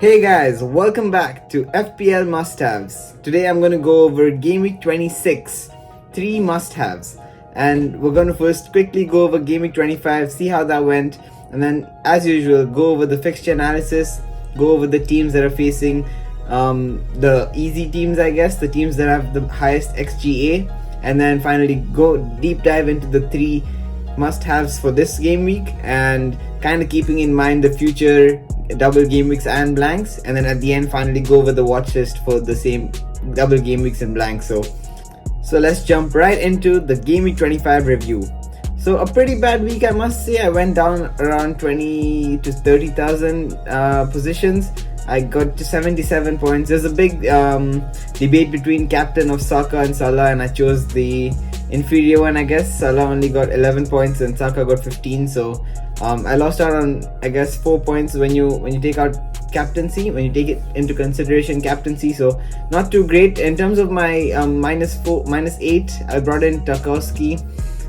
Hey guys, welcome back to FPL must-haves. Today I'm going to go over Game Week 26, 3 must-haves. And we're going to first quickly go over Game Week 25, see how that went. And then, as usual, go over the fixture analysis, go over the teams that are facing the easy teams, I guess, the teams that have the highest XGA. And then finally go deep dive into the 3 must-haves for this game week and kind of keeping in mind the future double game weeks and blanks, and then at the end finally go over the watch list for the same double game weeks and blanks. So let's jump right into the game week 25 review. So a pretty bad week, I must say. I went down around 20 to 30,000 positions. I got to 77 points. There's a big debate between captain of Saka and Salah, and I chose the inferior one, I guess. Salah only got 11 points and Saka got 15, so I lost out on, I guess, 4 points when you take out captaincy, when you take it into consideration captaincy, so not too great. In terms of my -8, I brought in Tarkowski,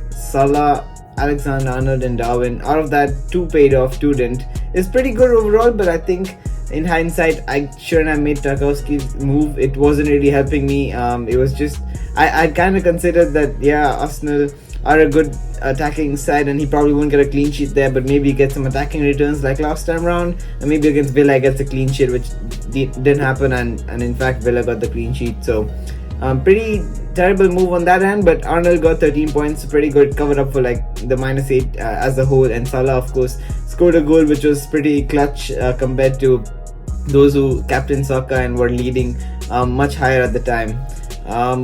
Salah, Alexander-Arnold and Darwin. Out of that, 2 paid off, 2 didn't. It's pretty good overall, but I think in hindsight I shouldn't have made Tarkowski's move. It wasn't really helping me. It was just I kind of considered that, yeah, Arsenal are a good attacking side and he probably won't get a clean sheet there, but maybe get some attacking returns like last time round, and maybe against Villa I gets a clean sheet, which didn't happen, and in fact Villa got the clean sheet. So pretty terrible move on that end, but Arnold got 13 points, pretty good, covered up for like the -8 as a whole, and Salah of course scored a goal which was pretty clutch compared to those who captained Saka and were leading much higher at the time.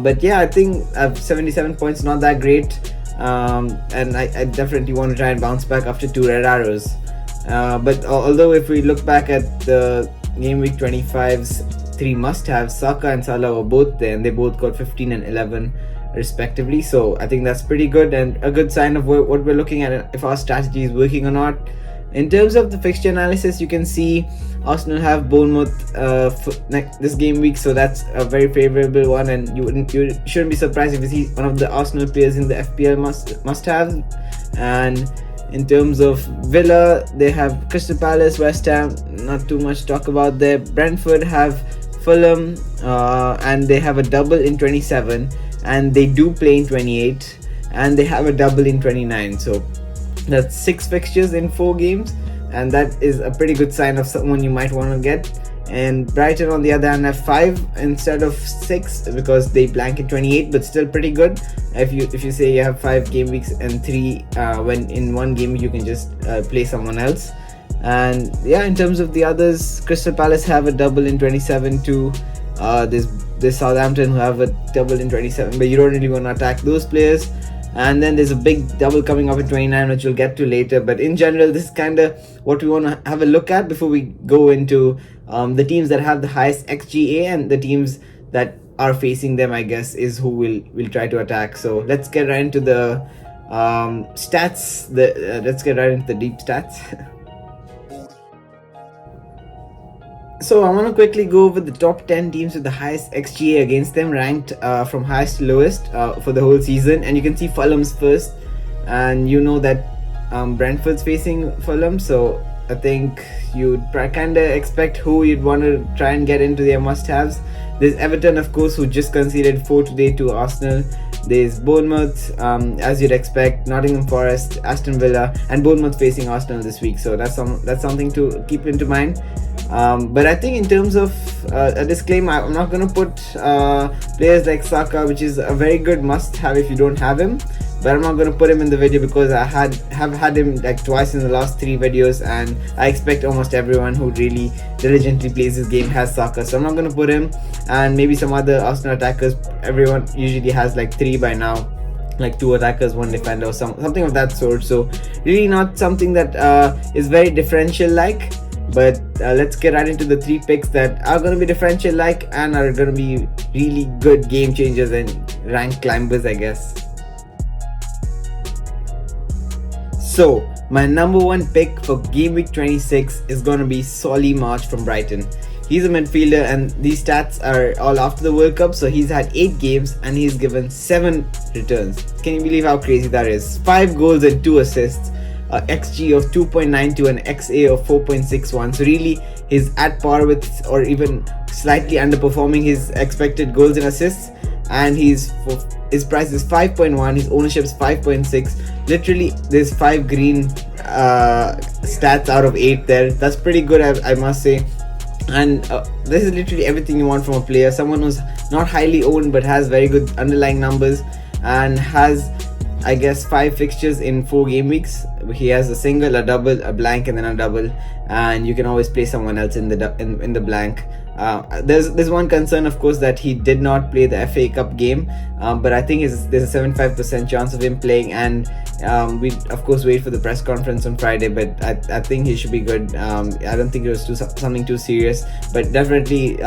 But yeah, I think 77 points, not that great. And I definitely want to try and bounce back after 2 red arrows. But although if we look back at the Game Week 25's 3 must-haves, Saka and Salah were both there and they both got 15 and 11 respectively. So I think that's pretty good and a good sign of what we're looking at, if our strategy is working or not. In terms of the fixture analysis, you can see Arsenal have Bournemouth this game week, so that's a very favourable one, and you shouldn't be surprised if you see one of the Arsenal players in the FPL must-have. And in terms of Villa, they have Crystal Palace, West Ham, not too much to talk about there. Brentford have Fulham, and they have a double in 27, and they do play in 28, and they have a double in 29. So that's 6 fixtures in 4 games, and that is a pretty good sign of someone you might want to get. And Brighton on the other hand have 5 instead of 6 because they blank in 28, but still pretty good. If you say you have 5 game weeks and 3 when in 1 game you can just play someone else. And yeah, in terms of the others, Crystal Palace have a double in 27 too. There's Southampton who have a double in 27, but you don't really want to attack those players. And then there's a big double coming up in 29, which we'll get to later. But in general, this is kind of what we want to have a look at before we go into the teams that have the highest XGA, and the teams that are facing them, I guess, is who we'll try to attack. So let's get right into the stats. Let's get right into the deep stats. So I want to quickly go over the top 10 teams with the highest XGA against them, ranked from highest to lowest for the whole season. And you can see Fulham's first, and you know that Brentford's facing Fulham, so I think you'd kind of expect who you'd want to try and get into their must-haves. There's Everton, of course, who just conceded 4 today to Arsenal. There's Bournemouth, as you'd expect, Nottingham Forest, Aston Villa, and Bournemouth facing Arsenal this week, so that's something to keep into mind. But I think in terms of a disclaimer, I'm not going to put players like Saka, which is a very good must-have if you don't have him, but I'm not going to put him in the video because I have had him like twice in the last 3 videos, and I expect almost everyone who really diligently plays this game has Saka, so I'm not going to put him. And maybe some other Arsenal attackers, everyone usually has like 3 by now, like 2 attackers, 1 defender, or something of that sort. So really not something that is very differential like. But let's get right into the 3 picks that are going to be differential like and are going to be really good game changers and rank climbers, I guess. So my number 1 pick for game week 26 is going to be Solly March from Brighton. He's a midfielder, and these stats are all after the World Cup, so he's had 8 games and he's given 7 returns. Can you believe how crazy that is? 5 goals and 2 assists. XG of 2.92 and XA of 4.61. So really, he's at par with, or even slightly underperforming his expected goals and assists. And his price is 5.1, his ownership is 5.6. Literally, there's 5 green stats out of 8 there. That's pretty good, I must say. And this is literally everything you want from a player, someone who's not highly owned but has very good underlying numbers, and has, I guess, 5 fixtures in 4 game weeks. He has a single, a double, a blank, and then a double, and you can always play someone else in the blank. There's one concern, of course, that he did not play the FA Cup game, but I think there's a 75% chance of him playing, and we of course wait for the press conference on Friday, but I think he should be good. I don't think it was something too serious, but definitely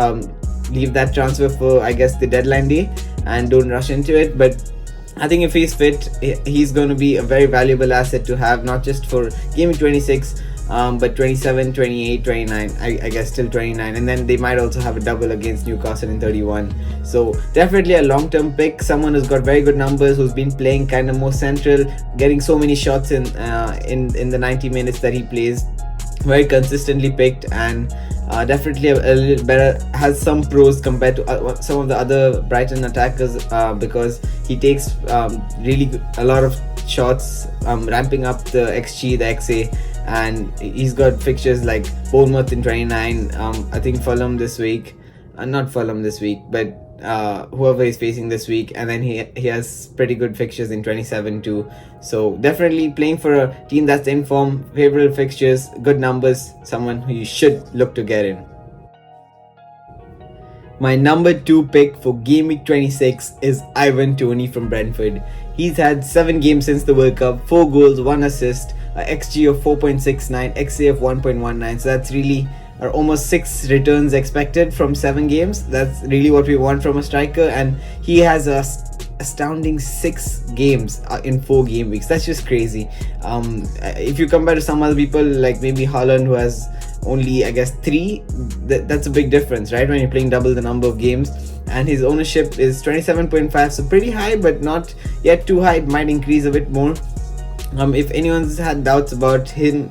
leave that transfer for, I guess, the deadline day and don't rush into it. But I think if he's fit, he's going to be a very valuable asset to have, not just for Game Week 26, but 27, 28, 29, I guess till 29, and then they might also have a double against Newcastle in 31. So definitely a long-term pick, someone who's got very good numbers, who's been playing kind of more central, getting so many shots in the 90 minutes that he plays, very consistently picked, and definitely a little better, has some pros compared to some of the other Brighton attackers, because he takes really a lot of shots, ramping up the XG, the XA, and he's got fixtures like Bournemouth in 29, I think Fulham this week, not Fulham this week, but whoever he's facing this week, and then he has pretty good fixtures in 27 too. So definitely playing for a team that's in form, favorable fixtures, good numbers, someone who you should look to get in. My number 2 pick for Game Week 26 is Toney from Brentford. He's had 7 games since the World Cup, 4 goals, 1 assist, a XG of 4.69, XA of 1.19. So that's really almost 6 returns expected from 7 games. That's really what we want from a striker, and he has a astounding 6 games in 4 game weeks. That's just crazy. If you compare to some other people like maybe Haaland, who has only, I guess, 3, that's a big difference, right, when you're playing double the number of games. And his ownership is 27.5, so pretty high, but not yet too high. It might increase a bit more. If anyone's had doubts about him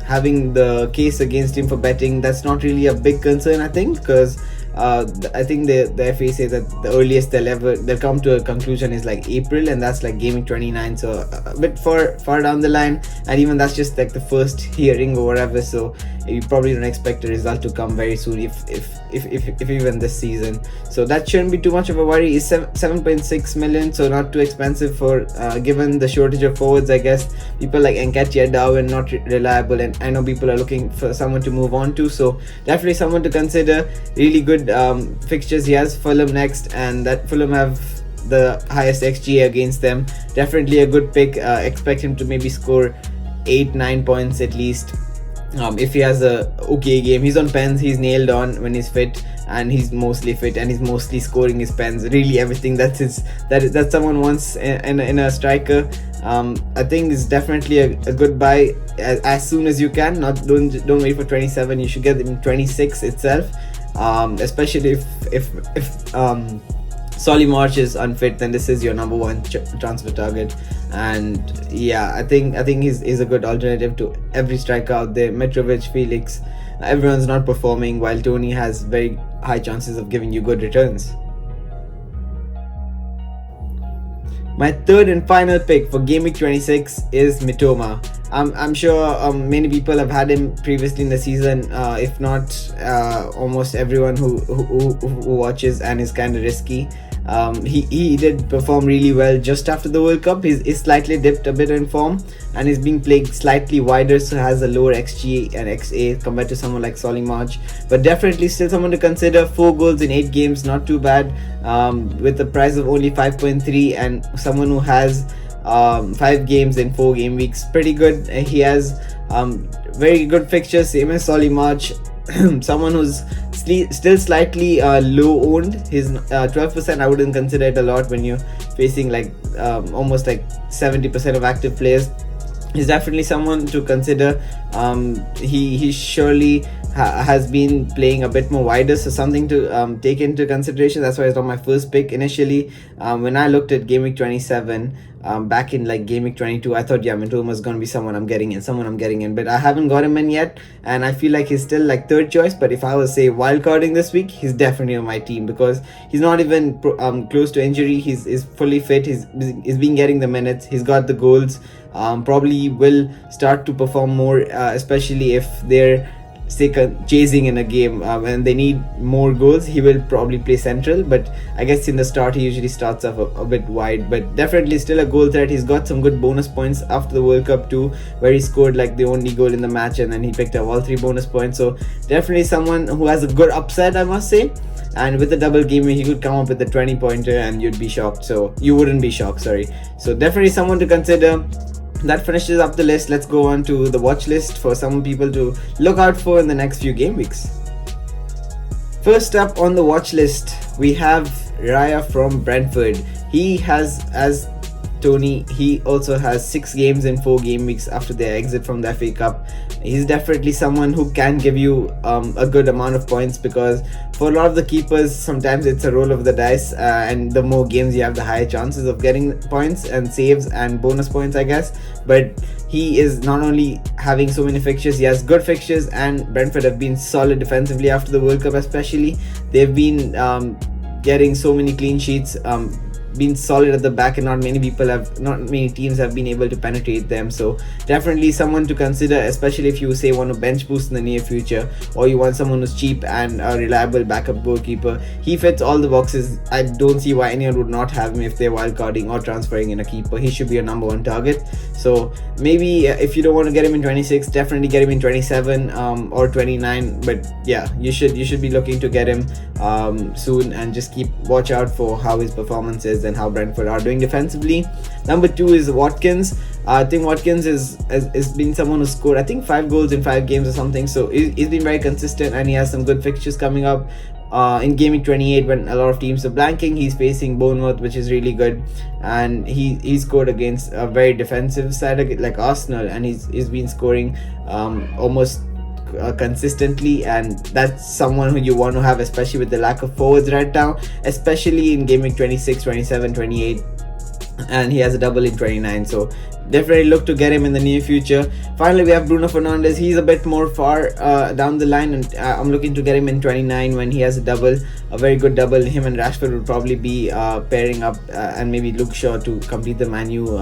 having the case against him for betting, that's not really a big concern, I think, because I think the FA say that the earliest they'll come to a conclusion is like April, and that's like Game Week 29, so a bit far down the line, and even that's just like the first hearing or whatever, so you probably don't expect a result to come very soon, if even this season. So that shouldn't be too much of a worry. It's 7.6 million, so not too expensive for given the shortage of forwards. I guess people like Nketiah, Darwin not reliable, and I know people are looking for someone to move on to, so definitely someone to consider. Really good fixtures. He has Fulham next, and that Fulham have the highest XG against them. Definitely a good pick. Expect him to maybe score 8-9 points at least. If he has a okay game, he's on pens, he's nailed on when he's fit, and he's mostly fit, and he's mostly scoring his pens. Really everything that someone wants in a striker. I think it's definitely a good buy as soon as you can. Don't wait for 27. You should get him in 26 itself. Especially if Solly March is unfit, then this is your number 1 transfer target. And yeah, I think he's a good alternative to every striker out there. Mitrovic, Felix, everyone's not performing, while Toney has very high chances of giving you good returns. My third and final pick for Game Week 26 is Mitoma. I'm sure many people have had him previously in the season, if not almost everyone who watches, and is kind of risky. He did perform really well just after the World Cup. He's slightly dipped a bit in form, and he's being played slightly wider, so has a lower XG and XA compared to someone like Solly March, but definitely still someone to consider. 4 goals in 8 games, not too bad, with a price of only 5.3, and someone who has 5 games in 4 game weeks. Pretty good. He has very good fixtures, same as Solly March. Someone who's still slightly low owned. His 12%, I wouldn't consider it a lot when you're facing like almost like 70% of active players. He's definitely someone to consider. He surely has been playing a bit more wider, so something to take into consideration. That's why it's not my first pick initially. When I looked at Game Week 27, back in like Game Week 22, I thought, yeah, Mitoma is going to be someone I'm getting in, but I haven't got him in yet, and I feel like he's still like third choice. But if I was say wildcarding this week, he's definitely on my team because he's not even close to injury. He's fully fit. He's been getting the minutes. He's got the goals. Probably will start to perform more, especially if they're chasing in a game and they need more goals. He will probably play central, but I guess in the start he usually starts off a bit wide, but definitely still a goal threat. He's got some good bonus points after the World Cup too, where he scored like the only goal in the match and then he picked up all 3 bonus points. So definitely someone who has a good upside, I must say. And with the double game, he could come up with a 20-pointer and you'd be shocked. So you wouldn't be shocked, sorry. So definitely someone to consider. That finishes up the list. Let's go on to the watch list for some people to look out for in the next few game weeks. First up on the watch list, we have Raya from Brentford. He has, as Toney, he also has 6 games in 4 game weeks after their exit from the FA Cup. He's definitely someone who can give you a good amount of points, because for a lot of the keepers, sometimes it's a roll of the dice, and the more games you have, the higher chances of getting points and saves and bonus points, I guess. But he is not only having so many fixtures, he has good fixtures, and Brentford have been solid defensively after the World Cup especially. They've been getting so many clean sheets, been solid at the back, and not many teams have been able to penetrate them. So definitely someone to consider, especially if you say want to bench boost in the near future, or you want someone who's cheap and a reliable backup goalkeeper. He fits all the boxes. I don't see why anyone would not have him if they're wildcarding or transferring in a keeper. He should be a number 1 target. So maybe if you don't want to get him in 26, definitely get him in 27 or 29. But yeah, you should be looking to get him soon, and just watch out for how his performance is and how Brentford are doing defensively. Number 2 is Watkins. I think Watkins has been someone who scored, I think, 5 goals in 5 games or something. So he's been very consistent, and he has some good fixtures coming up. In Game Week 28, when a lot of teams are blanking, he's facing Bournemouth, which is really good, and he scored against a very defensive side like Arsenal, and he's been scoring almost consistently, and that's someone who you want to have, especially with the lack of forwards right now, especially in Game Week 26, 27, 28, and he has a double in 29. So definitely look to get him in the near future. Finally, we have Bruno Fernandes. He's a bit more far down the line, and I'm looking to get him in 29 when he has a double, a very good double. Him and Rashford would probably be pairing up, and maybe Luke Shaw to complete the Man U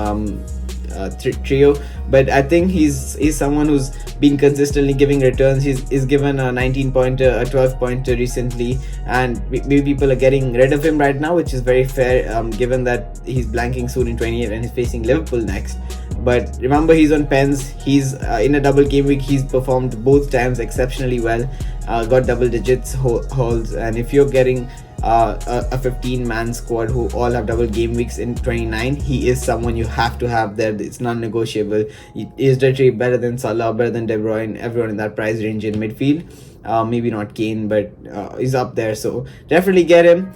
trio. But I think he's someone who's been consistently giving returns. He's given a 19-pointer, a 12-pointer recently, and maybe people are getting rid of him right now, which is very fair, given that he's blanking soon in 28 and he's facing Liverpool next. But remember, he's on pens. He's in a double game week. He's performed both times exceptionally well, got double digits holds, and if you're getting a 15-man squad who all have double game weeks in 29, he is someone you have to have there. It's non-negotiable. He is literally better than Salah, better than De Bruyne, everyone in that price range in midfield. Maybe not Kane, but he's up there, so definitely get him.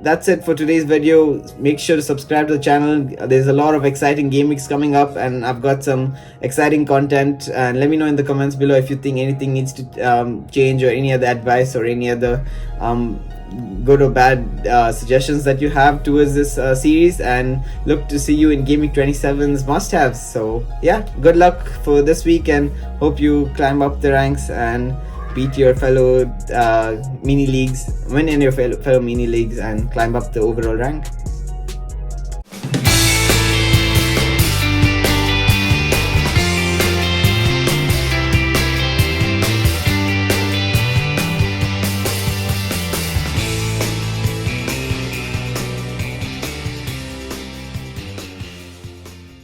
That's it for today's video. Make sure to subscribe to the channel. There's a lot of exciting game weeks coming up, and I've got some exciting content, and let me know in the comments below if you think anything needs to change, or any other advice, or any other good or bad suggestions that you have towards this series. And look to see you in Game Week 27's must-haves. So yeah, good luck for this week, and hope you climb up the ranks and beat your fellow mini leagues, win in your fellow mini leagues, and climb up the overall rank.